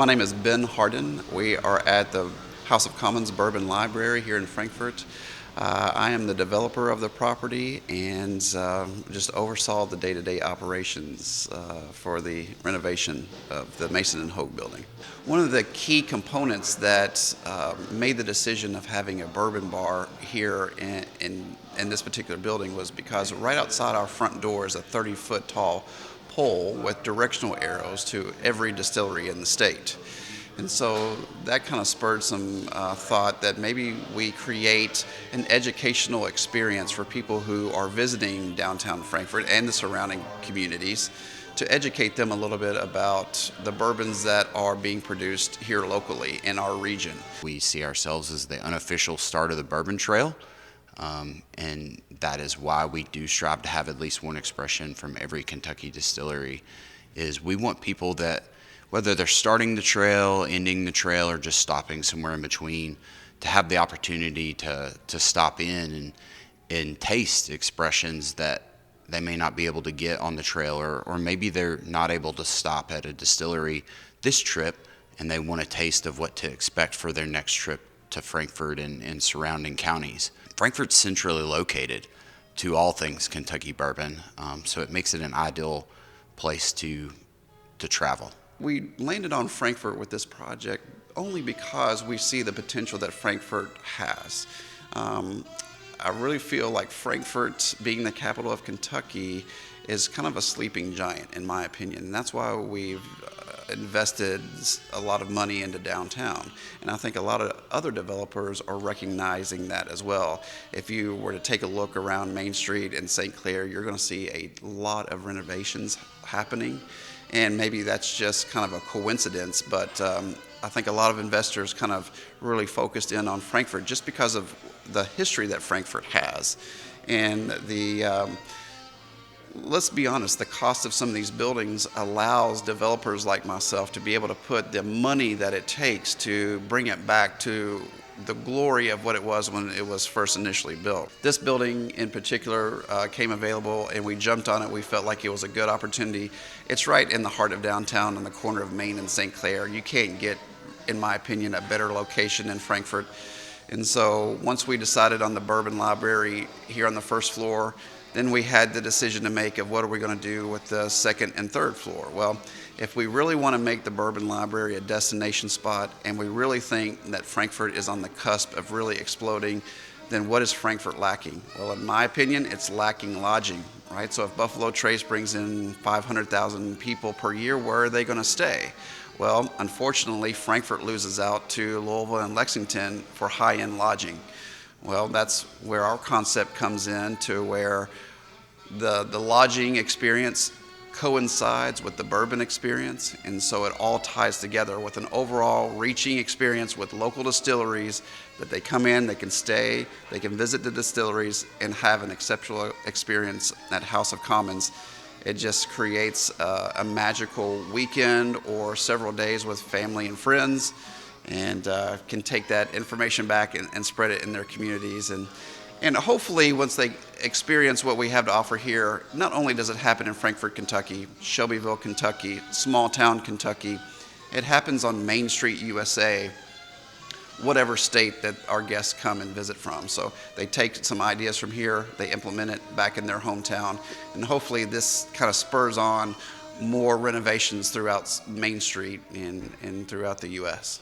My name is Ben Harden. We are at the House of Commons Bourbon Library here in Frankfurt. I am the developer of the property and just oversaw the day-to-day operations for the renovation of the Mason and Hogue building. One of the key components that made the decision of having a bourbon bar here in this particular building was because right outside our front door is a 30-foot tall pole with directional arrows to every distillery in the state. And so that kind of spurred some thought that maybe we create an educational experience for people who are visiting downtown Frankfurt and the surrounding communities to educate them a little bit about the bourbons that are being produced here locally in our region. We see ourselves as the unofficial start of the bourbon trail, and that is why we do strive to have at least one expression from every Kentucky distillery. Is we want people that, whether they're starting the trail, ending the trail, or just stopping somewhere in between, to have the opportunity to stop in and taste expressions that they may not be able to get on the trail, or maybe they're not able to stop at a distillery this trip and they want a taste of what to expect for their next trip to Frankfurt and surrounding counties. Frankfurt's centrally located to all things Kentucky bourbon, so it makes it an ideal place to travel. We landed on Frankfurt with this project only because we see the potential that Frankfurt has. I really feel like Frankfurt, being the capital of Kentucky, is kind of a sleeping giant, in my opinion. And that's why we've invested a lot of money into downtown. And I think a lot of other developers are recognizing that as well. If you were to take a look around Main Street in St. Clair, you're going to see a lot of renovations happening. And maybe that's just kind of a coincidence, but I think a lot of investors kind of really focused in on Frankfurt just because of the history that Frankfurt has. And let's be honest, the cost of some of these buildings allows developers like myself to be able to put the money that it takes to bring it back to the glory of what it was when it was first initially built. This building in particular came available and we jumped on it. We felt like it was a good opportunity. It's right in the heart of downtown on the corner of Main and St. Clair. You can't get, in my opinion, a better location in Frankfurt. And so once we decided on the Bourbon Library here on the first floor, then we had the decision to make of what are we going to do with the second and third floor. Well, if we really want to make the Bourbon Library a destination spot and we really think that Frankfurt is on the cusp of really exploding, then what is Frankfurt lacking? Well, in my opinion, it's lacking lodging, right? So if Buffalo Trace brings in 500,000 people per year, where are they going to stay? Well, unfortunately, Frankfurt loses out to Louisville and Lexington for high-end lodging. Well, that's where our concept comes in, to where the lodging experience coincides with the bourbon experience, and so it all ties together with an overall reaching experience with local distilleries that they come in, they can stay, they can visit the distilleries and have an exceptional experience at House of Commons. It just creates a magical weekend or several days with family and friends, and can take that information back and spread it in their communities. And hopefully once they experience what we have to offer here, not only does it happen in Frankfort, Kentucky, Shelbyville, Kentucky, small town Kentucky, it happens on Main Street, USA, whatever state that our guests come and visit from. So they take some ideas from here, they implement it back in their hometown, and hopefully this kind of spurs on more renovations throughout Main Street and throughout the U.S.